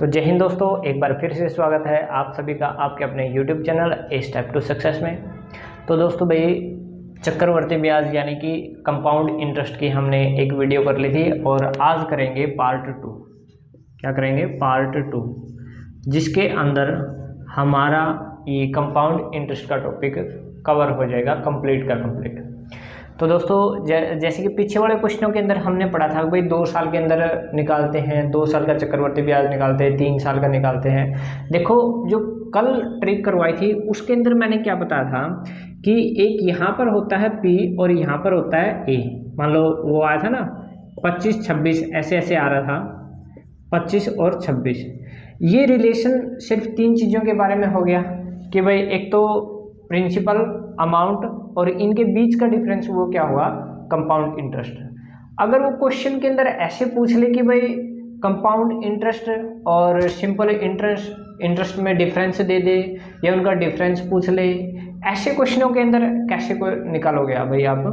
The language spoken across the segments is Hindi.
तो जय हिंद दोस्तों, एक बार फिर से स्वागत है आप सभी का आपके अपने YouTube channel a step to success में। तो दोस्तों भाई, चक्रवर्ती ब्याज यानी कि कंपाउंड इंटरेस्ट की हमने एक वीडियो कर ली थी और आज करेंगे पार्ट 2। क्या करेंगे? पार्ट 2, जिसके अंदर हमारा ये कंपाउंड इंटरेस्ट का टॉपिक कवर हो जाएगा कंप्लीट का कंप्लीट। तो दोस्तों जैसे कि पीछे वाले क्वेश्चनों के अंदर हमने पढ़ा था भाई 2 साल के अंदर निकालते हैं, 2 साल का चक्रवर्ती ब्याज निकालते हैं, 3 साल का निकालते हैं। देखो जो कल ट्रिक करवाई थी उसके अंदर मैंने क्या बताया था कि एक यहाँ पर होता है P और यहाँ पर होता है A। मान लो वो आया था ना 25 26 ऐसे ऐसे आ रहा था 25 और 26। ये रिलेशन सिर्फ 3 चीज़ों के बारे में हो गया कि भाई एक तो प्रिंसिपल अमाउंट और इनके बीच का डिफरेंस वो क्या हुआ? Compound interest. अगर वो क्वेश्चन के अंदर ऐसे पूछ ले कि भाई कंपाउंड इंटरेस्ट और सिंपल इंटरेस्ट में डिफरेंस दे दे या उनका डिफरेंस पूछ ले, ऐसे क्वेश्चनों के अंदर कैसे को निकालोगे आप भाई आप?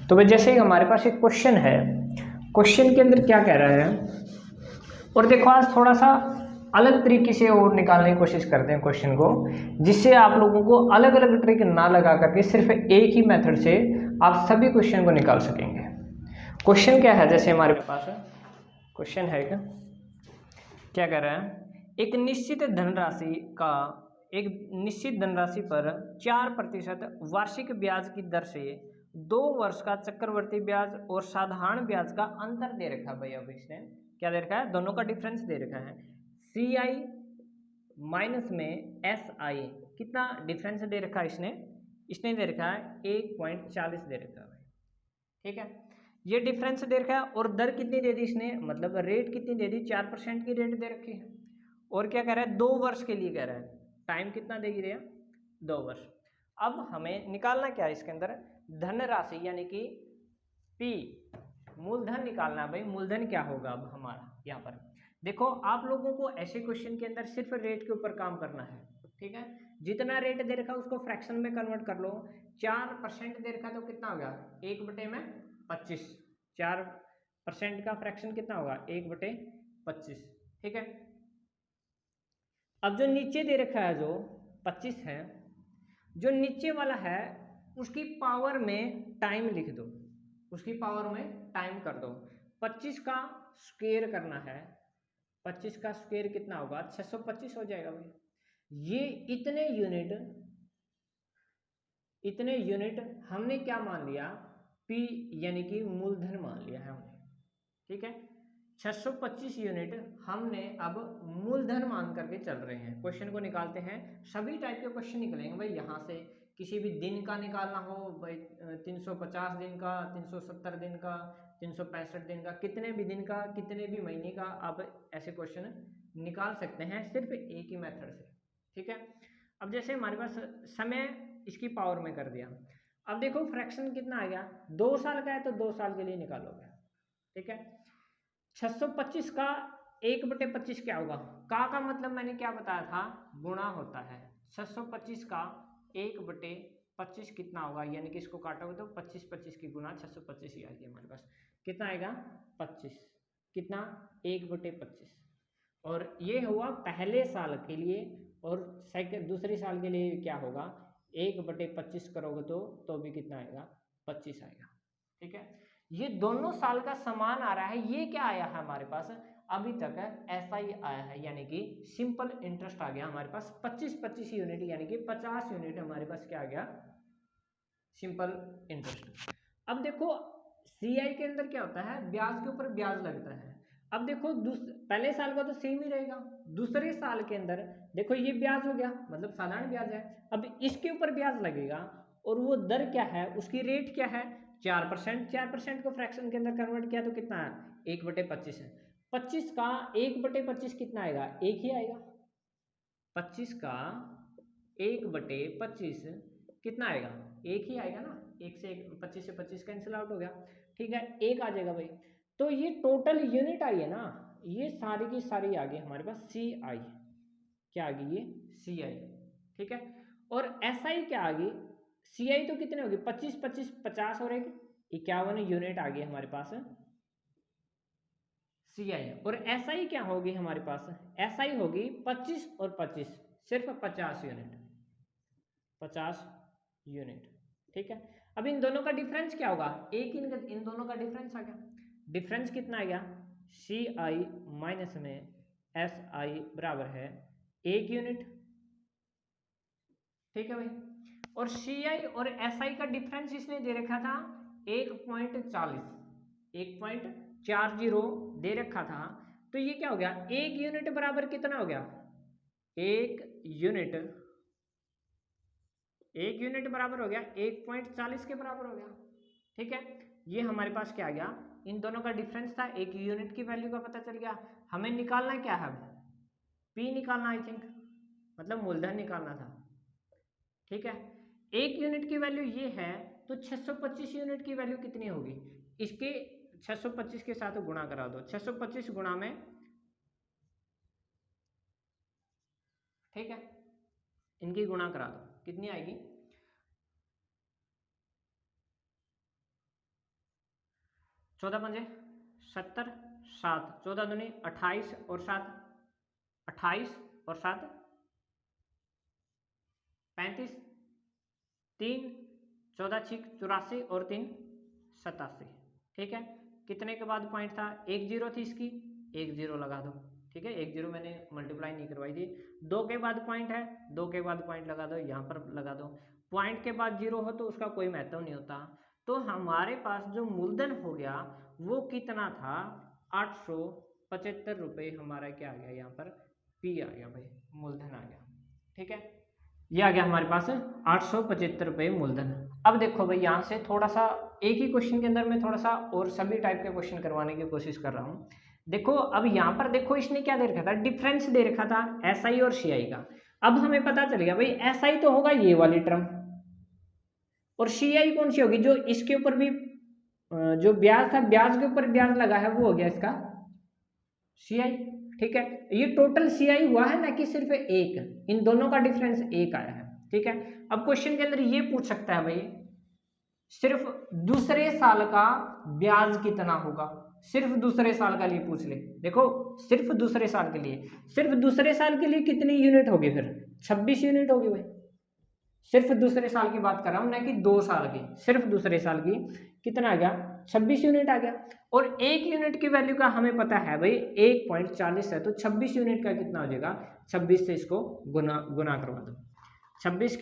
तो भाई जैसे ही हमारे पास एक क्वेश्चन है, क्वेश्चन के अंदर क्या कह रहा है, और देखो आज थोड़ा सा अलग तरीके से और निकालने की कोशिश करते हैं क्वेश्चन को, जिससे आप लोगों को अलग अलग ट्रिक ना लगा करके सिर्फ एक ही मेथड से आप सभी क्वेश्चन को निकाल सकेंगे। क्वेश्चन क्या है? जैसे हमारे पास क्वेश्चन है क्या कह रहा है, एक निश्चित धनराशि पर 4% वार्षिक ब्याज की दर से 2 वर्ष का चक्रवर्ती ब्याज और साधारण ब्याज का अंतर दे रखा है। भाई अब इसने क्या दे रखा है? दोनों का डिफरेंस दे रखा है। CI माइनस में SI कितना डिफरेंस दे रखा है इसने दे रखा है 1.40 दे रखा है। ठीक है, ये डिफरेंस दे रखा है और दर कितनी दे दी इसने, मतलब रेट कितनी दे दी? 4% की रेट दे रखी है। और क्या कह रहा है? 2 वर्ष के लिए कह रहा है। टाइम कितना देगी रहा? 2 वर्ष। अब हमें निकालना क्या है इसके अंदर? धनराशि यानी कि P, मूलधन निकालना है। भाई मूलधन क्या होगा अब हमारा? यहाँ पर देखो आप लोगों को ऐसे क्वेश्चन के अंदर सिर्फ रेट के ऊपर काम करना है। ठीक है, जितना रेट दे रखा है उसको फ्रैक्शन में कन्वर्ट कर लो। 4% दे रखा तो कितना होगा? 1/25। 4% का फ्रैक्शन कितना होगा? 1/25। ठीक है, अब जो नीचे दे रखा है जो 25 है, जो नीचे वाला है उसकी पावर में टाइम लिख दो, उसकी पावर में टाइम कर दो। 25 का स्क्वायर करना है, 25 का स्क्वायर कितना होगा? 625 हो जाएगा भाई। ये इतने यूनिट हमने क्या मान लिया? P यानी कि मूलधन मान लिया है हमने। ठीक है, 625 यूनिट हमने अब मूलधन मान करके चल रहे हैं। क्वेश्चन को निकालते हैं, सभी टाइप के क्वेश्चन निकलेंगे भाई। यहाँ से किसी भी दिन का निकालना हो भाई, 350 दिन का, 370 दिन का, 365 दिन का, कितने भी दिन का, कितने भी महीने का आप ऐसे क्वेश्चन निकाल सकते हैं सिर्फ एक ही मेथड से। ठीक है, अब जैसे हमारे पास समय इसकी पावर में कर दिया। अब देखो फ्रैक्शन कितना आ गया? 2 साल का है तो 2 साल के लिए निकालोगे। ठीक है, 625 का 1/25 क्या होगा? का मतलब मैंने क्या बताया था? गुणा होता है। 625 का 1/25 कितना होगा? यानी कि इसको काटोगे तो 25 25 की गुणा 625 ही आएगी हमारे पास। कितना आएगा? 25। कितना? 1/25। और ये हुआ पहले साल के लिए, और दूसरे साल के लिए क्या होगा? 1/25 करोगे तो भी कितना आएगा? 25 आएगा। ठीक है, ये दोनों साल का समान आ रहा है। ये क्या आया है हमारे पास अभी तक? ऐसा ही आया है, यानी कि सिंपल इंटरेस्ट आ गया हमारे पास 25 यूनिट, यानी कि 50 यूनिट हमारे पास क्या आ गया? Simple interest. अब देखो CI के अंदर क्या होता है? ब्याज के ऊपर ब्याज लगता है। अब देखो पहले साल का तो सेम ही रहेगा, दूसरे साल के अंदर देखो ये ब्याज हो गया, मतलब साधारण ब्याज है। अब इसके ऊपर ब्याज लगेगा और वो दर क्या है? उसकी रेट क्या है? 4%। 4% को फ्रैक्शन के अंदर कन्वर्ट किया तो कितना है? 1/25 है। 25 का 1/25 कितना आएगा? 1 ही आएगा। 25 का 1/25 कितना आएगा? 1 ही आएगा ना। 25 से 25 कैंसिल आउट हो गया। ठीक है, 1 आ जाएगा भाई। तो ये टोटल यूनिट आई है ना, ये सारी की सारी आ गई हमारे पास CI। क्या आ गई? ये CI। ठीक है, और SI क्या आ गई? CI तो कितने होगी? 25 25 50 और 1 51 यूनिट आ गई हमारे पास CI और SI क्या होगी हमारे पास, SI होगी 25 और 25 सिर्फ 50 यूनिट, 50 यूनिट। ठीक है, अब इन दोनों का डिफरेंस क्या होगा, एक इन दोनों का डिफरेंस आ गया, डिफरेंस कितना आ गया, CI माइनस में SI बराबर है 1 यूनिट। ठीक है भाई, और CI और SI का डिफरेंस इसने दे रखा था 1.40 दे रखा था, तो ये क्या हो गया, 1 यूनिट बराबर कितना हो गया, 1 यूनिट बराबर हो गया 1.40 के बराबर हो गया। ठीक है, ये हमारे पास क्या आ गया, इन दोनों का डिफरेंस था, 1 यूनिट की वैल्यू का पता चल गया। हमें निकालना क्या है, P निकालना, आई थिंक मतलब मूलधन निकालना था। ठीक है, 1 यूनिट की वैल्यू ये है, तो 625 यूनिट की वैल्यू कितनी होगी, इसके 625 के साथ गुणा करा दो, 625 गुणा में, ठीक है, इनकी गुणा करा दो, कितनी आएगी, 14 पंजे 70, 7 14 दूनी 28 और 7 28 और 7 35, 3 14 6 84 और 3 87। ठीक है, कितने के बाद पॉइंट था, 1 जीरो थी इसकी, 1 जीरो लगा दो। ठीक है, 1 जीरो मैंने मल्टीप्लाई नहीं करवाई थी, 2 के बाद पॉइंट है, 2 के बाद पॉइंट लगा दो, यहाँ पर लगा दो। पॉइंट के बाद जीरो हो तो उसका कोई महत्व नहीं होता। तो हमारे पास जो मूलधन हो गया वो कितना था, 875 रुपये हमारा क्या आ गया, यहाँ पर P आ गया भाई, मूलधन आ गया। ठीक है, ये आ गया हमारे पास 875 रुपये मूलधन। अब देखो भाई, यहाँ से थोड़ा सा एक ही क्वेश्चन के अंदर मैं थोड़ा सा और सभी टाइप के क्वेश्चन करवाने की कोशिश कर रहा हूँ। देखो अब यहाँ पर देखो, इसने क्या दे रखा था, डिफरेंस दे रखा था SI और CI का। अब हमें पता चल गया भाई SI तो होगा ये वाली टर्म, और CI कौन सी होगी, जो इसके ऊपर भी जो ब्याज था, ब्याज के ऊपर ब्याज लगा है, वो हो गया इसका CI। ठीक है, ये टोटल CI हुआ है ना कि सिर्फ एक, इन दोनों का डिफरेंस एक आया है। ठीक है, अब क्वेश्चन के अंदर ये पूछ सकता है भाई, सिर्फ दूसरे साल का ब्याज कितना होगा, सिर्फ दूसरे साल का लिए पूछ ले। देखो सिर्फ दूसरे साल के लिए, सिर्फ दूसरे साल के लिए कितनी यूनिट होगी, फिर 26 यूनिट होगी भाई, सिर्फ दूसरे साल की बात कर रहा हूं, ना कि 2 साल की, सिर्फ दूसरे साल की कितना आ गया, 26 यूनिट आ गया। और 1 यूनिट की वैल्यू का हमें पता है भाई 1.40 है, तो 26 यूनिट का कितना हो जाएगा, 26 से इसको गुना करवा दो, 26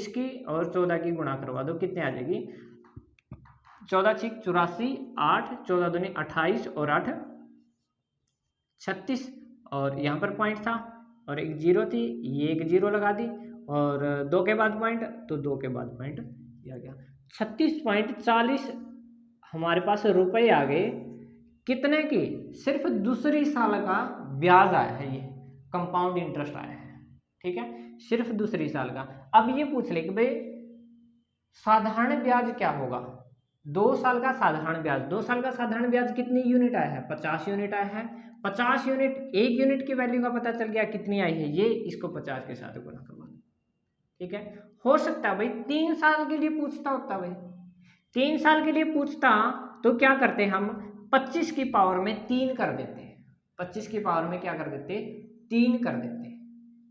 की और 14 की गुणा करवा दो, कितने आ जाएगी, 14 6 84, 8 14 दूनी 28 और 8 36, और यहाँ पर पॉइंट था और एक जीरो थी, ये एक जीरो लगा दी, और 2 के बाद पॉइंट, तो 2 के बाद पॉइंट ये आ गया, 36.40 हमारे पास रुपए आ गए, कितने की, सिर्फ दूसरी साल का ब्याज आया है, ये कंपाउंड इंटरेस्ट आया है। ठीक है, सिर्फ दूसरी साल का। अब ये पूछ ले कि भाई साधारण ब्याज क्या होगा, 2 साल का साधारण ब्याज, 2 साल का साधारण ब्याज कितनी यूनिट आया है, 50 यूनिट आया है, 50 यूनिट, 1 यूनिट की वैल्यू का पता चल गया कितनी आई है, ये इसको 50 के साथ गुणा करवा दो। ठीक है, हो सकता है भाई 3 साल के लिए पूछता होता, भाई 3 साल के लिए पूछता तो क्या करते हम, 25 की पावर में 3 कर देते, 25 की पावर में क्या कर देते, 3 कर देते।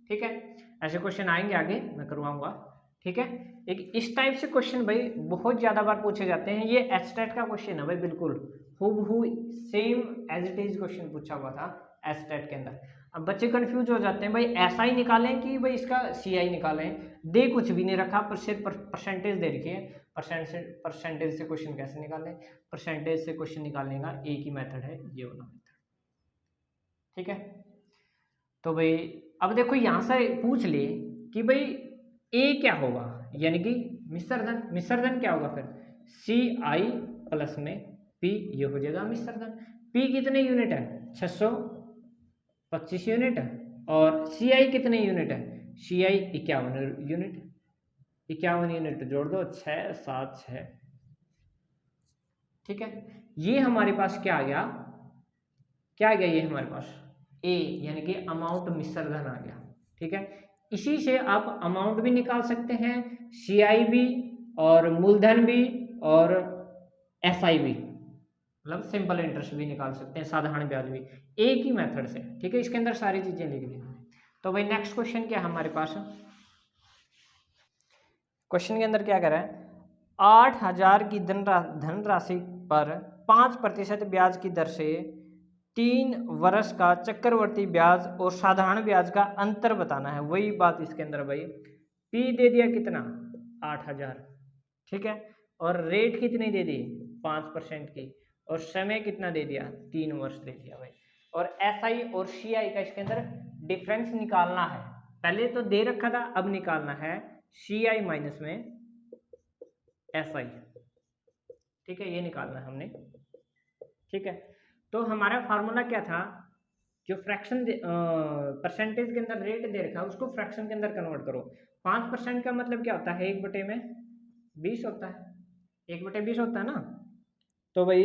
ठीक है, ऐसे क्वेश्चन आएंगे आगे, मैं करवाऊंगा। ठीक है, एक इस टाइप से क्वेश्चन भाई बहुत ज्यादा बार पूछे जाते हैं, ये एस्टेट का क्वेश्चन है भाई, बिल्कुल हूबहू same as it is question पूछा हुआ था एस्टेट के अंदर। अब बच्चे कंफ्यूज हो जाते हैं भाई, ऐसा ही निकालें कि भाई इसका CI निकालें, दे कुछ भी नहीं रखा, पर सिर्फ परसेंटेज दे रखी है, परसेंटेज से क्वेश्चन कैसे निकालें, परसेंटेज से क्वेश्चन निकालने का एक ही मेथड है, ये वाला मेथड। ठीक है, तो भाई अब देखो यहाँ से पूछ ले कि भाई A क्या होगा, यानी कि मिश्रधन, मिश्रधन क्या होगा फिर, CI प्लस में P, ये हो जाएगा मिश्रधन। P कितने यूनिट है, 625 यूनिट, और CI कितने यूनिट है, CI 51 यूनिट, 51 यूनिट जोड़ दो, 6 7 6। ठीक है, ये हमारे पास क्या आ गया, क्या आ गया, ये हमारे पास A यानी कि अमाउंट मिश्रधन आ गया। ठीक है, इसी से आप अमाउंट भी निकाल सकते हैं, CI भी और मूलधन भी और SI भी। मतलब सिंपल इंटरेस्ट भी निकाल सकते हैं, साधारण ब्याज भी, एक ही मेथड से। ठीक है, इसके अंदर सारी चीजें लिख दी। तो भाई नेक्स्ट क्वेश्चन क्या है हमारे पास, क्वेश्चन के अंदर क्या कह रहा है, 8,000 की धनराशि पर 5% ब्याज की दर से 3 वर्ष का चक्रवर्ती ब्याज और साधारण ब्याज का अंतर बताना है। वही बात इसके अंदर भाई, पी दे दिया कितना 8,000, ठीक है, और रेट कितनी दे दी 5% की, और समय कितना दे दिया 3 वर्ष दे दिया भाई। और एसआई और सीआई का इसके अंदर डिफरेंस निकालना है, पहले तो दे रखा था, अब निकालना है सीआई माइनस में एसआई। ठीक है, ये निकालना है हमने। ठीक है, तो हमारा फार्मूला क्या था, जो फ्रैक्शन परसेंटेज के अंदर रेट दे रखा है उसको फ्रैक्शन के अंदर कन्वर्ट करो। 5% का मतलब क्या होता है, 1/20 होता है, 1/20 होता है ना। तो भाई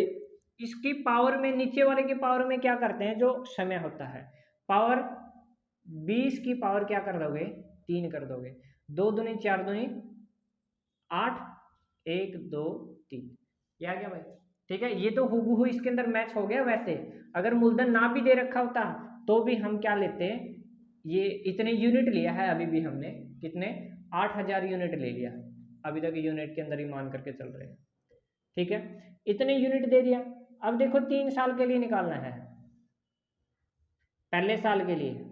इसकी पावर में, नीचे वाले की पावर में क्या करते हैं, जो समय होता है, पावर 20 की पावर क्या कर दोगे 3 कर दोगे, 2 दूनी 4 दूनी 8, 1 2 3, ये आ गया भाई। ठीक है, ये तो हूबहू इसके अंदर मैच हो गया। वैसे अगर मूलधन ना भी दे रखा होता तो भी हम क्या लेते, ये इतने यूनिट लिया है अभी भी हमने, कितने 8,000 यूनिट ले लिया, अभी तक यूनिट के अंदर ही मान करके चल रहे हैं। ठीक है, इतने यूनिट दे दिया। अब देखो 3 साल के लिए निकालना है, पहले साल के लिए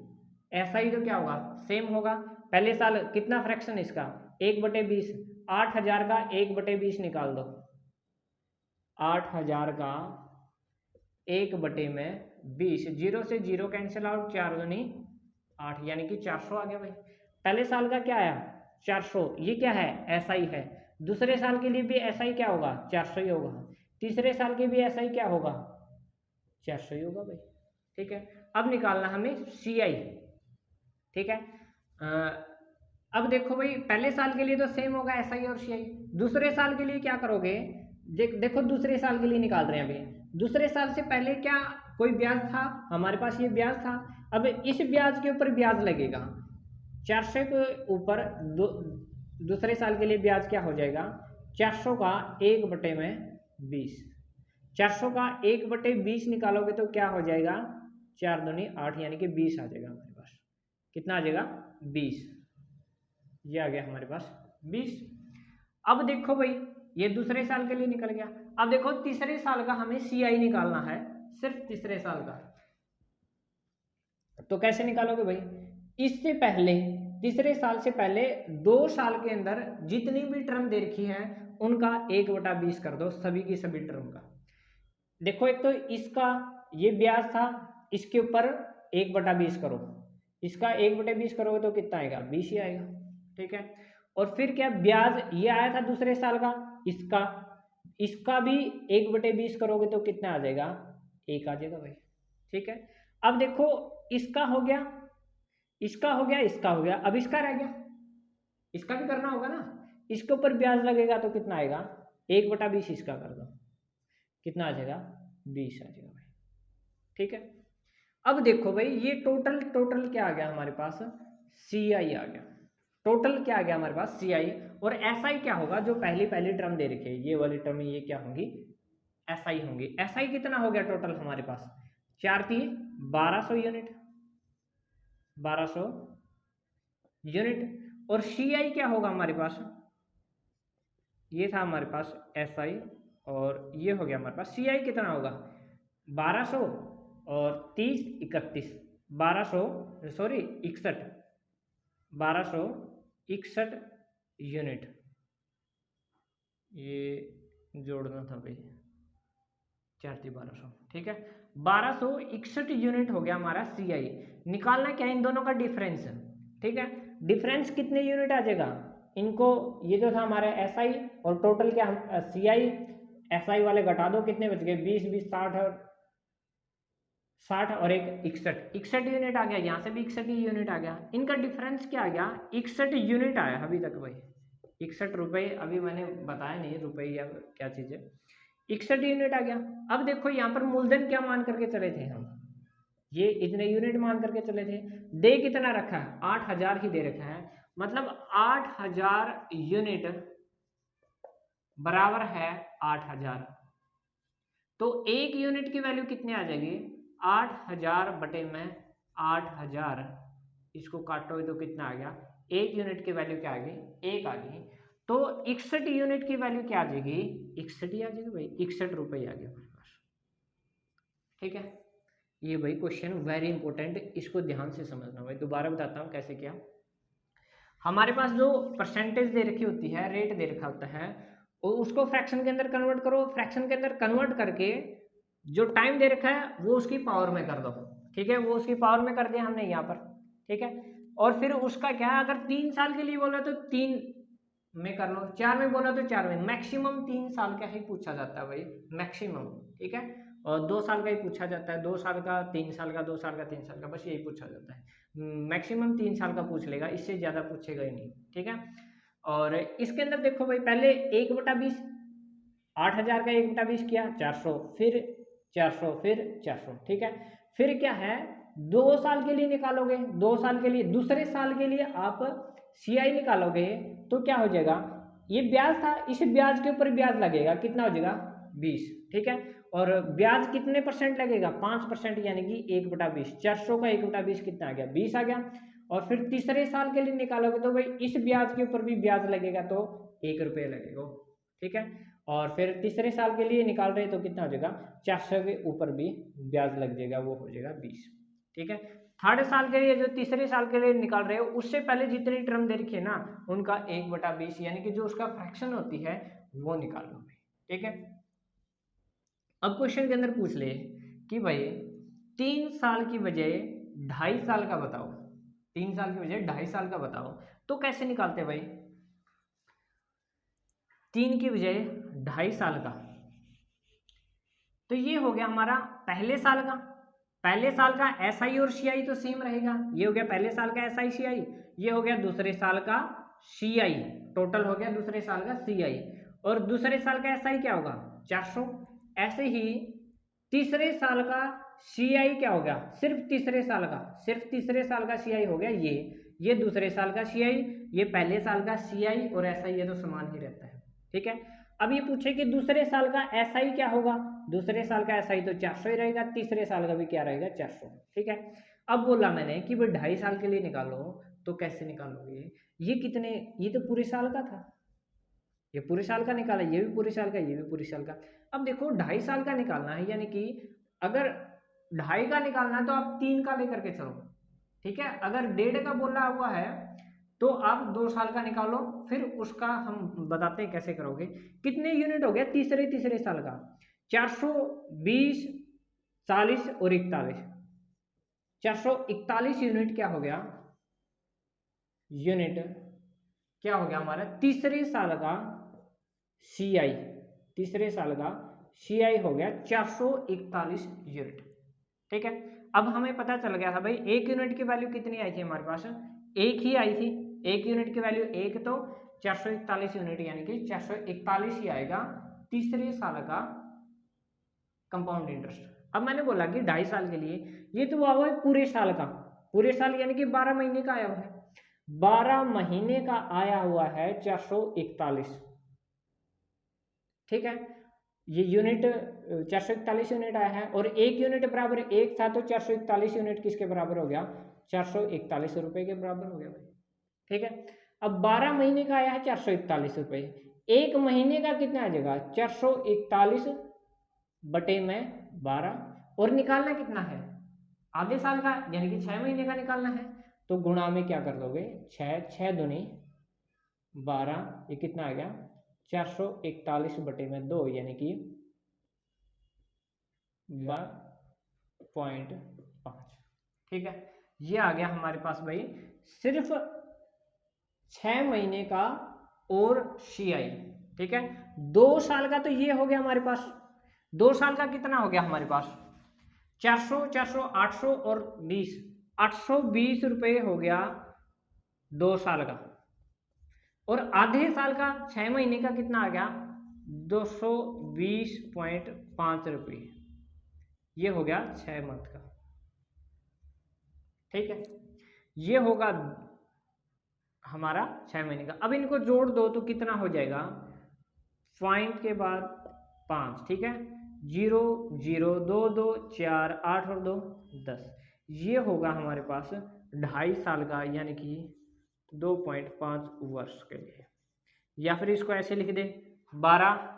ऐसा ही तो क्या होगा सेम होगा। पहले साल कितना फ्रैक्शन इसका 1/20, 8,000 का 1/20 निकाल दो, 8,000 का 1/20, 0 से 0 कैंसिल आउट, 4 दूनी 8, यानी कि 400 आ गया भाई। पहले साल का क्या आया 400, ये क्या है ऐसा ही है। दूसरे साल के लिए भी ऐसा ही क्या होगा 400 ही होगा, तीसरे साल के भी ऐसा ही क्या होगा 400 ही होगा भाई। ठीक है, अब निकालना हमें सी आई। ठीक है, अब देखो भाई पहले साल के लिए तो सेम होगा एस आई और सी आई, दूसरे साल के लिए क्या करोगे, देखो दूसरे साल के लिए निकाल रहे हैं अभी, दूसरे साल से पहले क्या कोई ब्याज था हमारे पास, ये ब्याज था, अब इस ब्याज के ऊपर ब्याज लगेगा 400 के ऊपर, दूसरे साल के लिए ब्याज क्या हो जाएगा 400 का 1/20, 400 का 1/20 निकालोगे तो क्या हो जाएगा 4 दूनी 8, यानी कि 20 आ जाएगा हमारे पास। कितना आ जाएगा 20, ये आ गया हमारे पास 20। अब देखो भाई ये दूसरे साल के लिए निकल गया। अब देखो तीसरे साल का हमें सी आई निकालना है, सिर्फ तीसरे साल का। तो कैसे निकालोगे भाई, इससे पहले तीसरे साल से पहले 2 साल के अंदर जितनी भी टर्म दे रखी है उनका 1/20 कर दो, सभी की सभी टर्म का। देखो एक तो इसका ये ब्याज था, इसके ऊपर 1/20 करो, इसका 1/20 करोगे तो कितना आएगा 20 ही आएगा। ठीक है, और फिर क्या ब्याज ये आया था दूसरे साल का, इसका भी 1/20 करोगे तो कितना आ जाएगा 1 आ जाएगा भाई। ठीक है, अब देखो इसका हो गया, इसका हो गया, इसका हो गया, अब इसका रह गया, इसका भी करना होगा ना, इसके ऊपर ब्याज लगेगा तो कितना आएगा 1/20 इसका कर दो, कितना आ जाएगा 20 आ जाएगा भाई। ठीक है, अब देखो भाई ये टोटल क्या आ गया हमारे पास सी आई आ गया, टोटल क्या आ गया हमारे पास सी आई, और एस आई क्या होगा जो पहली टर्म दे रखी है, ये वाली टर्म ये क्या होंगी एस आई होंगी। एस आई कितना हो गया टोटल हमारे पास 4 थी 1200 यूनिट, 1200 यूनिट, और सी आई क्या होगा हमारे पास, ये था हमारे पास एस आई, और ये हो गया हमारे पास सी आई कितना होगा 1200 और 30 31, 1261 यूनिट, ये जोड़ना था भाई 4 थी 1200। ठीक है, 1261 यूनिट हो गया हमारा सी आई। निकालना क्या है इन दोनों का डिफरेंस। ठीक है, डिफरेंस कितने यूनिट आ जाएगा इनको, ये जो था हमारा एस आई और टोटल क्या सी आई, एस आई वाले घटा दो कितने बच गए 20 20 60 और एक 61 यूनिट आ गया, यहाँ से भी 61 यूनिट आ गया, इनका डिफरेंस क्या आ गया 61 यूनिट आया अभी तक भाई, 61 रुपये, अभी मैंने बताया नहीं रुपये या क्या चीज़ है, 61 यूनिट आ गया। अब देखो यहाँ पर मूलधन क्या मान करके चले थे हम, ये इतने यूनिट मान करके चले थे, दे कितना रखा है 8,000 ही दे रखा है, मतलब 8,000 यूनिट बराबर है 8,000, तो 1 यूनिट की वैल्यू कितने आ जाएगी, 8000 बटे में 8000, इसको काटोगे तो कितना आ गया, 1 यूनिट की वैल्यू क्या आ गई, 1 आ गई। तो 61 यूनिट की वैल्यू क्या आ जाएगी, 61 ही आ जाएगी भाई, 61 रुपये आ गया हमारे पास। ठीक है, ये भाई क्वेश्चन वेरी इंपॉर्टेंट, इसको ध्यान से समझना भाई। दोबारा बताता हूँ कैसे किया। हमारे पास जो परसेंटेज दे रखी होती है, रेट दे रखा होता है, उसको फ्रैक्शन के अंदर कन्वर्ट करो, फ्रैक्शन के अंदर कन्वर्ट करके जो टाइम दे रखा है वो उसकी पावर में कर दो। ठीक है, वो उसकी पावर में कर दिया हमने यहाँ पर। ठीक है, और फिर उसका क्या, अगर 3 साल के लिए बोला तो 3 में कर लो, 4 में बोला तो 4 में। मैक्सिमम 3 साल का ही पूछा जाता है भाई, मैक्सिमम। ठीक है, और 2 साल का ही पूछा जाता है, 2 साल का, 3 साल का, 2 साल का, 3 साल का, बस यही पूछा जाता है। मैक्सिमम 3 साल का पूछ लेगा, इससे ज़्यादा पूछेगा ही नहीं। ठीक है, और इसके अंदर देखो भाई, पहले 1/20, 8000 का 1/20 किया 400, फिर 400, फिर 400। ठीक है, फिर क्या है, 2 साल के लिए निकालोगे, 2 साल के लिए, दूसरे साल के लिए आप CI निकालोगे तो क्या हो जाएगा, ये ब्याज था, इस ब्याज के ऊपर ब्याज लगेगा, कितना हो जाएगा, 20। ठीक है, और ब्याज कितने परसेंट लगेगा, 5%, यानी कि 1/20। 400 का 1/20 कितना आ गया, 20 आ गया। और फिर तीसरे साल के लिए निकालोगे तो भाई इस ब्याज के ऊपर भी ब्याज लगेगा, तो 1 रुपये लगेगा। ठीक है, और फिर तीसरे साल के लिए निकाल रहे तो कितना हो जाएगा, 400 के ऊपर भी ब्याज लग जाएगा, वो हो जाएगा 20। ठीक है, थर्ड साल के लिए, जो तीसरे साल के लिए निकाल रहे हो, उससे पहले जितनी टर्म दे रखी है ना, उनका 1/20, यानी कि जो उसका फ्रैक्शन होती है वो निकाल लो। ठीक है, अब क्वेश्चन के अंदर पूछ ले कि भाई 3 साल की बजाय 2.5 साल का बताओ, 3 साल की बजाय 2.5 साल का बताओ, तो कैसे निकालते भाई, 3 की बजाय 2.5 साल का। तो ये हो गया हमारा पहले साल का, पहले साल का SI और CI तो सेम रहेगा, ये हो गया पहले साल का SI CI, ये हो गया दूसरे साल का CI, टोटल हो गया दूसरे साल का CI, और दूसरे साल का SI क्या होगा, 400। ऐसे ही तीसरे साल का CI क्या हो गया, सिर्फ तीसरे साल का, सिर्फ तीसरे साल का CI हो गया ये दूसरे साल का CI, ये पहले साल का CI और SI, ये तो समान ही रहता है। ठीक है, अब ये पूछे कि दूसरे साल का SI क्या होगा, दूसरे साल का SI तो 400 ही रहेगा, तीसरे साल का भी क्या रहेगा, 400। ठीक है, अब बोला मैंने कि भाई 2.5 साल के लिए निकालो, तो कैसे निकालोगे, ये कितने, ये तो पूरे साल का था, ये पूरे साल का निकाला, ये भी पूरे साल का, ये भी पूरे साल का। अब देखो 2.5 साल का निकालना है, यानी कि अगर 2.5 का निकालना है तो आप 3 का लेकर के चलो। ठीक है, अगर 1.5 का बोला हुआ है तो आप 2 साल का निकालो, फिर उसका हम बताते हैं कैसे करोगे। कितने यूनिट हो गया तीसरे साल का, 420, 40 और 41, 441 यूनिट क्या हो गया, यूनिट क्या हो गया हमारा तीसरे साल का CI, तीसरे साल का CI हो गया 441 यूनिट। ठीक है, अब हमें पता चल गया था भाई 1 यूनिट की वैल्यू कितनी आई थी हमारे पास, 1 ही आई थी, 1 यूनिट की वैल्यू 1, तो 441 यूनिट, यानी कि 441 ही आएगा तीसरे साल का कंपाउंड इंटरेस्ट। अब मैंने बोला कि 2.5 साल के लिए, ये तो हुआ है पूरे साल का, पूरे साल यानी कि 12 महीने का आया हुआ है, 12 महीने का आया हुआ है 441। ठीक है, ये यूनिट 441 यूनिट आया है, और 1 यूनिट बराबर 1 था, तो 441 यूनिट किसके बराबर हो गया, 441 रुपए के बराबर हो गया भाई। ठीक है, अब 12 महीने का आया है 441 रुपए, 1 महीने का कितना आ जाएगा, 441 बटे में 12, और निकालना कितना है, आधे साल का, यानी कि 6 महीने का निकालना है, तो गुणा में क्या कर दोगे, 6 दूनी 12, ये कितना आ गया 441 बटे में 2, यानी कि 12.5। ठीक है, ये आ गया हमारे पास भाई सिर्फ 6 महीने का और CI। ठीक है, 2 साल का तो ये हो गया हमारे पास, 2 साल का कितना हो गया हमारे पास, 400, 400, 800 और 20, 820 रुपये हो गया 2 साल का, और आधे साल का 6 महीने का कितना आ गया, 220.5 रुपये, ये हो गया 6 मंथ का। ठीक है, ये होगा हमारा 6 महीने का। अब इनको जोड़ दो तो कितना हो जाएगा, पॉइंट के बाद 5, ठीक है, 0 0 2 2 4 8 और 2 10, ये होगा हमारे पास 2.5 साल का, यानी कि 2.5 वर्ष के लिए। या फिर इसको ऐसे लिख दे 12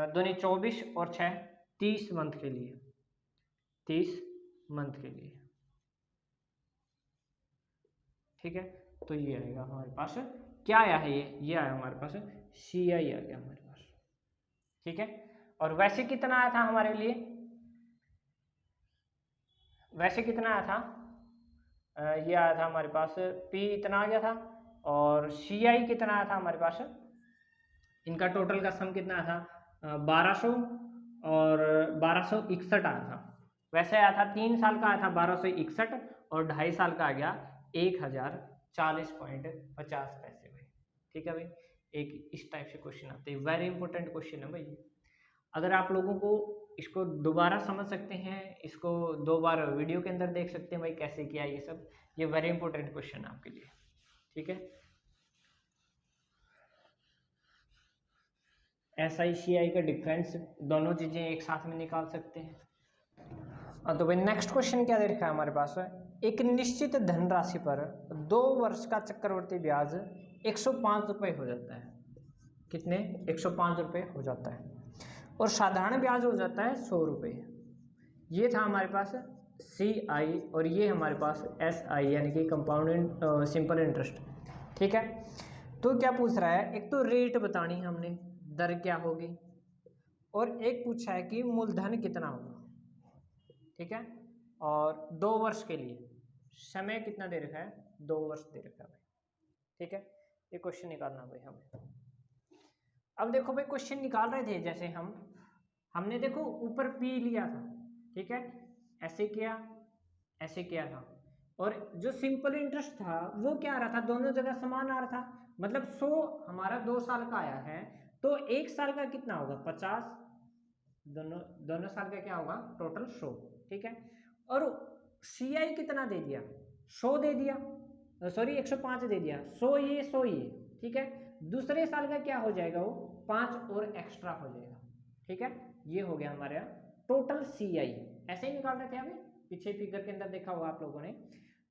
दूनी 24 और 6 30 मंथ के लिए, 30 मंथ के लिए। ठीक है, तो ये आएगा हमारे पास, क्या आया है ये आया हमारे पास CI आ गया हमारे पास। ठीक है, और वैसे कितना आया था हमारे लिए, वैसे कितना आया था, ये आया था हमारे पास P इतना आ गया था, और CI कितना आया था हमारे पास, इनका टोटल का सम कितना आया था 1200 और 1261 आया था। वैसे आया था 3 साल का आया था 1261 और 2.5 साल का आ गया 1040.50 पैसे भाई। ठीक है भाई, एक इस टाइप से क्वेश्चन आते हैं, वेरी इंपॉर्टेंट क्वेश्चन है भाई। अगर आप लोगों को इसको दोबारा समझ सकते हैं, इसको 2 बार वीडियो के अंदर देख सकते हैं भाई कैसे किया ये सब, ये वेरी इंपॉर्टेंट क्वेश्चन है आपके लिए। ठीक है, SI का डिफरेंस दोनों चीजें एक साथ में निकाल सकते हैं। तो भाई नेक्स्ट क्वेश्चन क्या दे रखा है हमारे पास, एक निश्चित धनराशि पर 2 वर्ष का चक्रवृद्धि ब्याज 105 रुपये हो जाता है। कितने? 105 रुपये हो जाता है, और साधारण ब्याज हो जाता है 100 रुपये। ये था हमारे पास CI, और ये हमारे पास SI यानी कि कंपाउंड सिंपल इंटरेस्ट। ठीक है, तो क्या पूछ रहा है, एक तो रेट बतानी हमने, दर क्या होगी, और एक पूछा है कि मूलधन कितना होगा। ठीक है, और 2 वर्ष के लिए समय कितना दे रखा है, 2 वर्ष दे रखा है भाई। ठीक है, ये क्वेश्चन निकालना भाई हमें। अब देखो भाई क्वेश्चन निकाल रहे थे, जैसे हमने देखो ऊपर P लिया था, ठीक है, ऐसे किया था, और जो सिंपल इंटरेस्ट था वो क्या आ रहा था, दोनों जगह समान आ रहा था, मतलब 100 हमारा 2 साल का आया है, तो 1 साल का कितना होगा 50, दोनों साल का क्या होगा टोटल 100। ठीक है, और CI कितना दे दिया, 100 दे दिया, सॉरी 105 दे दिया, 100 ये 100 ये। ठीक है, दूसरे साल का क्या हो जाएगा, वो 5 और एक्स्ट्रा हो जाएगा। ठीक है, ये हो गया हमारे टोटल CI। ऐसे ही निकाल रहे थे अभी पीछे फिगर के अंदर देखा होगा आप लोगों ने।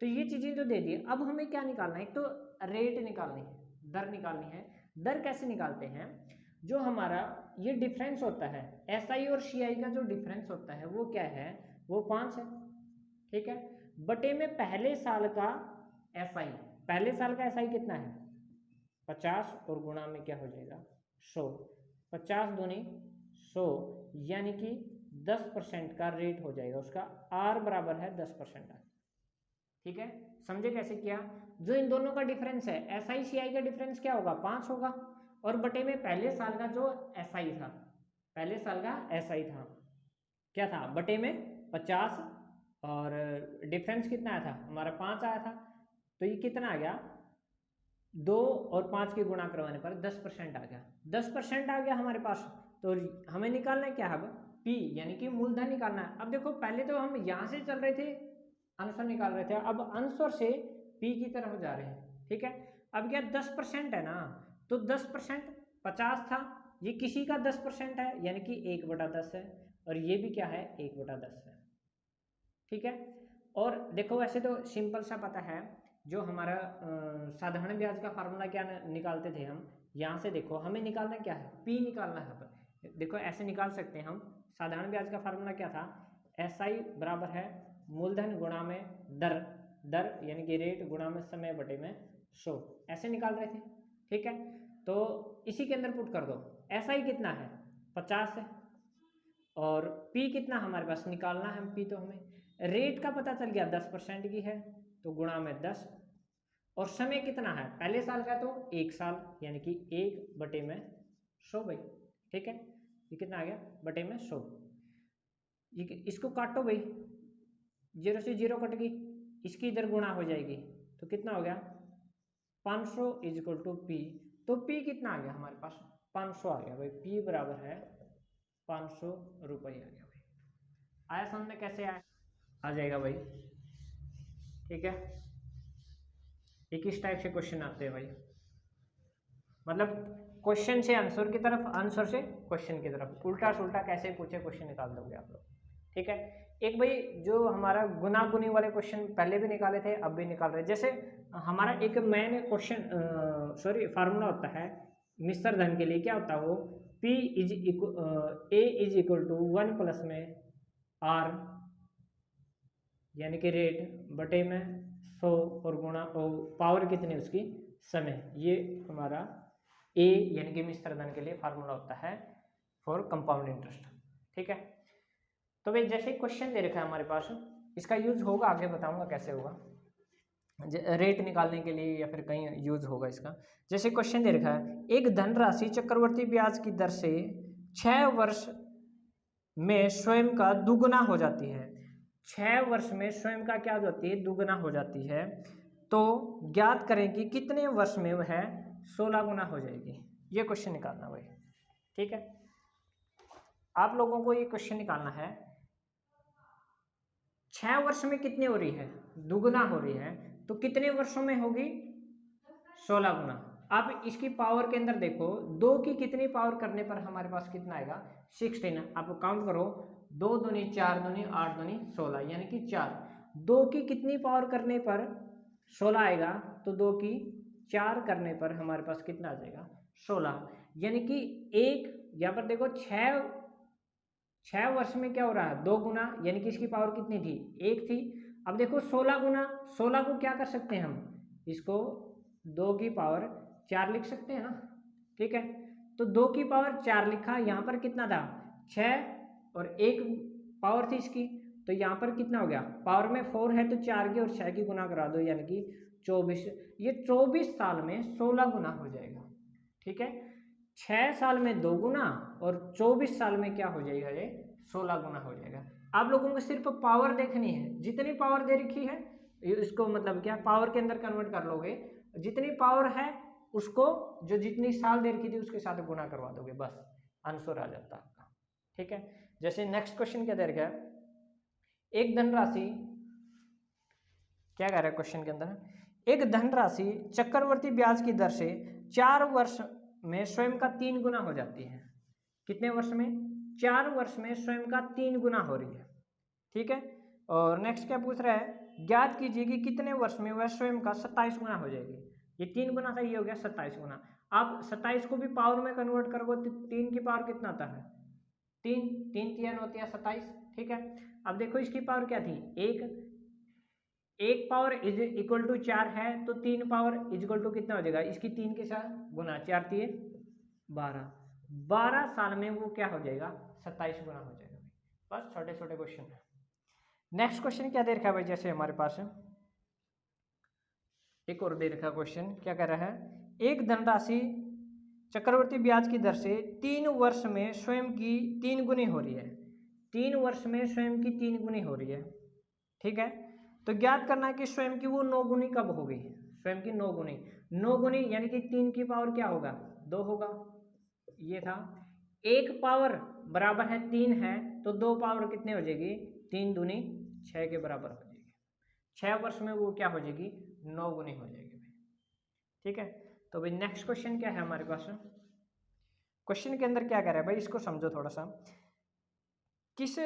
तो ये चीजें जो दे दी, अब हमें क्या निकालना है, एक तो रेट निकालनी है, दर निकालनी है। दर कैसे निकालते हैं, जो हमारा ये डिफरेंस होता है SI और CI का, जो डिफरेंस होता है वो क्या है, वो 5 है। ठीक है, बटे में पहले साल का SI, पहले साल का SI कितना है 50, और गुणा में क्या हो जाएगा 100, 50 दूनी 100, यानी कि 10% का रेट हो जाएगा उसका, R बराबर है 10%। ठीक है, समझे कैसे किया, जो इन दोनों का डिफरेंस है SI CI का डिफरेंस क्या होगा 5 होगा, और बटे में पहले साल का जो SI था, पहले साल का SI था क्या था बटे में 50, और डिफरेंस कितना आया था हमारा 5 आया था, तो ये कितना आ गया 2 और 5 के गुणा करवाने पर 10% आ गया, 10% आ गया हमारे पास। तो हमें निकालना है क्या, अब P यानी कि मूलधन निकालना है। अब देखो पहले तो हम यहाँ से चल रहे थे, आंसर निकाल रहे थे, अब आंसर से P की तरफ जा रहे हैं। ठीक है, अब क्या 10% है ना, तो 10% 50 था, ये किसी का 10% है यानी कि 1/10 है, और ये भी क्या है 1/10 है। ठीक है, और देखो वैसे तो सिंपल सा पता है, जो हमारा साधारण ब्याज का फार्मूला क्या निकालते थे हम, यहाँ से देखो हमें निकालना क्या है, P निकालना है। पर देखो ऐसे निकाल सकते हैं हम, साधारण ब्याज का फार्मूला क्या था, SI बराबर है मूलधन गुणा में दर, दर यानी कि रेट गुणा में समय बटे में 100, ऐसे निकाल रहे थे। ठीक है, तो इसी के अंदर पुट कर दो, SI कितना है 50 है, और P कितना हमारे पास निकालना है P, तो हमें रेट का पता चल गया 10% की है, तो गुणा में 10, और समय कितना है पहले साल का तो 1 साल, यानी कि 1/100 भाई। ठीक है, ये कितना आ गया बटे में 100, इसको काटो भाई, 0 से 0 कट गई, इसकी इधर गुणा हो जाएगी, तो कितना हो गया 500 = P, तो P कितना आ गया हमारे पास 500 आ गया भाई, P बराबर है 500 रुपये आ गया भाई। आया समझ में कैसे आया, आ जाएगा भाई। ठीक है, एक इस टाइप से क्वेश्चन आते हैं भाई, मतलब क्वेश्चन से आंसर की तरफ, आंसर से क्वेश्चन की तरफ, उल्टा सुल्टा कैसे पूछे क्वेश्चन निकाल दोगे आप लोग। ठीक है, एक भाई जो हमारा गुना गुनी वाले क्वेश्चन पहले भी निकाले थे, अब भी निकाल रहे हैं। जैसे हमारा एक मेन क्वेश्चन फार्मूला होता है मिश्र धन के लिए, क्या होता है वो, P is A is equal to 1 plus में R यानी कि रेट बटे में 100 और गुणा और पावर कितनी उसकी, समय। ये हमारा A यानी कि मिश्र धन के लिए फार्मूला होता है फॉर कंपाउंड इंटरेस्ट। ठीक है, तो भाई जैसे क्वेश्चन दे रखा है हमारे पास, इसका यूज होगा, आगे बताऊंगा कैसे होगा, रेट निकालने के लिए या फिर कहीं यूज होगा इसका। जैसे क्वेश्चन दे रखा है, एक धनराशि चक्रवर्ती ब्याज की दर से 6 वर्ष में स्वयं का दुगुना हो जाती है। 6 वर्ष में स्वयं का क्या हो जाती है, दुगुना हो जाती है। तो ज्ञात करें कि कितने वर्ष में वह 16 गुना हो जाएगी। ये क्वेश्चन निकालना भाई। ठीक है, आप लोगों को ये क्वेश्चन निकालना है, 6 वर्ष में कितनी हो रही है, दुगुना हो रही है, तो कितने वर्षों में होगी, 16 गुना। आप इसकी पावर के अंदर देखो, 2 की कितनी पावर करने पर हमारे पास कितना आएगा, 16। आप काउंट करो, 2 दूनी 4 दूनी 8 दूनी 16 यानी कि 4। 2 की कितनी पावर करने पर 16 आएगा, तो 2 की 4 करने पर हमारे पास कितना आ जाएगा, 16। यानी कि एक यहाँ पर देखो 6 वर्ष में क्या हो रहा है, 2 गुना, यानी कि इसकी पावर कितनी थी, 1 थी। अब देखो 16 गुना, 16 को क्या कर सकते हैं हम, इसको 2 की पावर 4 लिख सकते हैं ना। ठीक है, तो 2 की पावर 4 लिखा, यहाँ पर कितना था, 6 और 1 पावर थी इसकी, तो यहाँ पर कितना हो गया, पावर में 4 है तो 4 की और 6 की गुना करा दो, यानी कि 24। ये 24 साल में 16 गुना हो जाएगा। ठीक है, 6 साल में 2 गुना और 24 साल में क्या हो जाएगा, ये 16 गुना हो जाएगा। आप लोगों को सिर्फ पावर देखनी है, जितनी पावर दे रखी है इसको मतलब क्या पावर के अंदर कन्वर्ट कर लोगे, जितनी पावर है उसको जो जितनी साल दे रखी थी उसके साथ गुना करवा दोगे, बस आंसर आ जाता है आपका। ठीक है, जैसे नेक्स्ट क्वेश्चन क्या दे रखा है, एक धनराशि, क्या कह रहा है क्वेश्चन के अंदर, एक धनराशि चक्रवर्ती ब्याज की दर से 4 वर्ष में स्वयं का 3 गुना हो जाती है। कितने वर्ष में, 4 वर्ष में स्वयं का 3 गुना हो रही है। ठीक है, और नेक्स्ट क्या पूछ रहा है, ज्ञात कीजिए कि कितने वर्ष में वह स्वयं का 27 गुना हो जाएगी। ये 3 गुना था, ये हो गया 27 गुना। आप 27 को भी पावर में कन्वर्ट करोगे तो 3 की पावर कितना आता है, 3 3 3 होती है 27। ठीक है, अब देखो इसकी पावर क्या थी, 1 पावर इज इक्वल टू 4 है, तो 3 पावर इज इक्वल टू कितना हो जाएगा, इसकी 3 के साथ गुना, 4 3 12। 12 साल में वो क्या हो जाएगा, 27 गुना हो जाएगा। बस छोटे छोटे क्वेश्चन है। नेक्स्ट क्वेश्चन क्या दे रखा है भाई, जैसे हमारे पास एक और दे रखा क्वेश्चन, क्या कह रहा है, एक धनराशि चक्रवर्ती ब्याज की दर से 3 वर्ष में स्वयं की 3 गुनी हो रही है। 3 वर्ष में स्वयं की 3 गुनी हो रही है। ठीक है, तो ज्ञात करना है कि स्वयं की वो 9 गुनी कब होगी, स्वयं की 9 गुनी। 9 गुनी यानी कि 3 की पावर क्या होगा, 2 होगा, ये था। 1 पावर बराबर है 3 है, तो 2 पावर कितने हो जाएगी, 3 दूनी 6 के बराबर हो जाएगी। 6 वर्ष में वो क्या हो जाएगी, 9 गुनी हो जाएगी भाई। ठीक है, तो भाई नेक्स्ट क्वेश्चन क्या है हमारे पास, क्वेश्चन के अंदर क्या कह रहा है भाई, इसको समझो थोड़ा सा। किस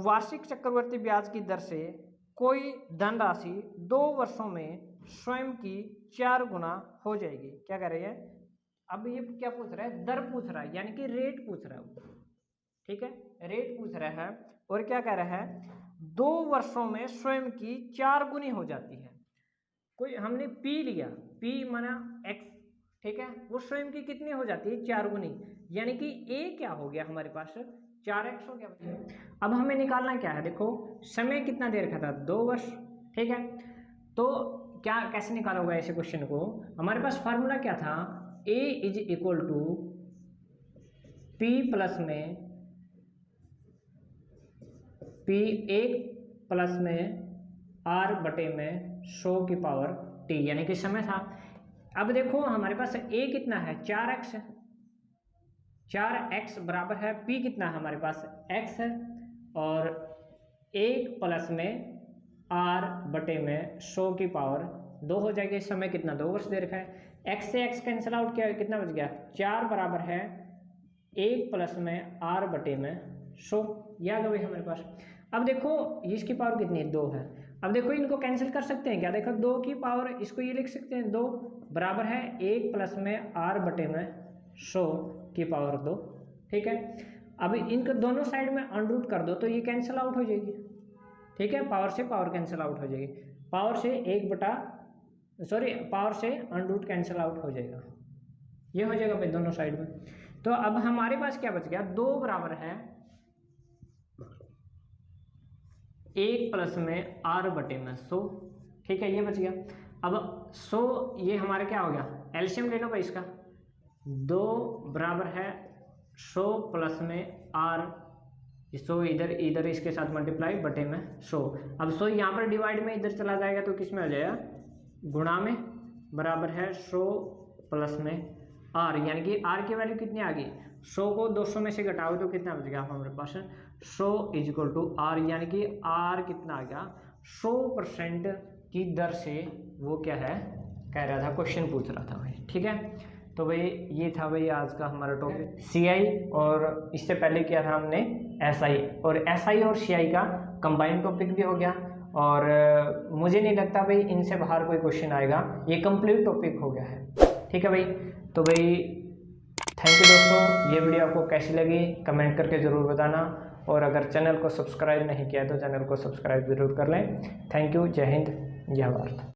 वार्षिक चक्रवर्ती ब्याज की दर से कोई धनराशि 2 वर्षों में स्वयं की 4 गुना हो जाएगी। क्या कह रही है, अब ये क्या पूछ रहा है, दर पूछ रहा है, यानी कि रेट पूछ रहा है। ठीक है, रेट पूछ रहा है, और क्या कह रहा है, 2 वर्षों में स्वयं की 4 गुनी हो जाती है। कोई हमने P लिया, P माना X, ठीक है, वो स्वयं की कितनी हो जाती है, 4 गुनी, यानी कि A क्या हो गया हमारे पास, 4x हो गया। अब हमें निकालना क्या है, देखो समय कितना दे रखा था, 2 वर्ष। ठीक है, तो क्या कैसे निकाला होगा ऐसे क्वेश्चन को, हमारे पास फार्मूला क्या था, A is equal to P plus में P 1 प्लस में R बटे में 100 की पावर T, यानी कि समय था। अब देखो हमारे पास A कितना है, 4x है, 4x बराबर है P कितना है हमारे पास, x है, और 1 प्लस में R बटे में 100 की पावर 2 हो जाएगी। समय कितना, 2 वर्ष दे रखा है। x से x कैंसिल आउट, क्या कितना बच गया 4 बराबर है 1 प्लस में r बटे में 100, ये आ गया भाई हमारे पास। अब देखो इसकी पावर कितनी है 2 है। अब देखो इनको कैंसिल कर सकते हैं क्या, देखो 2 की पावर, इसको ये लिख सकते हैं 2 बराबर है 1 प्लस में r बटे में 100 की पावर 2, ठीक है। अब इनको दोनों साइड में अनरूट कर दो तो ये कैंसिल आउट हो जाएगी, ठीक है, पावर से पावर कैंसिल आउट हो जाएगी, पावर से पावर से अनरूट कैंसिल आउट हो जाएगा, ये हो जाएगा भाई दोनों साइड में। तो अब हमारे पास क्या बच गया, 2 बराबर है 1 प्लस में r बटे में 100, ठीक है, ये बच गया। अब 100 ये हमारा क्या हो गया, एलसीएम ले लो भाई इसका, 2 बराबर है 100 प्लस में r, 100 इधर इसके साथ मल्टीप्लाई बटे में 100। अब 100 यहाँ पर डिवाइड में इधर चला जाएगा तो किस में हो जाएगा, गुणा में, बराबर है 100 प्लस में r, यानी कि r की वैल्यू कितनी आ गई, 100 को 200 में से घटाओ तो कितना बचेगा हमारे पास 100 इक्वल टू r, यानी कि r कितना आ गया 100% की दर से वो क्या है कह रहा था, क्वेश्चन पूछ रहा था भाई, ठीक है। तो भाई ये था भाई आज का हमारा टॉपिक CI, और इससे पहले किया था हमने SI, और SI और CI का कंबाइंड टॉपिक भी हो गया, और मुझे नहीं लगता भाई इनसे बाहर कोई क्वेश्चन आएगा, ये कंप्लीट टॉपिक हो गया है, ठीक है भाई। तो भाई थैंक यू दोस्तों, ये वीडियो आपको कैसी लगी कमेंट करके ज़रूर बताना, और अगर चैनल को सब्सक्राइब नहीं किया तो चैनल को सब्सक्राइब ज़रूर कर लें। थैंक यू, जय हिंद, जय भारत।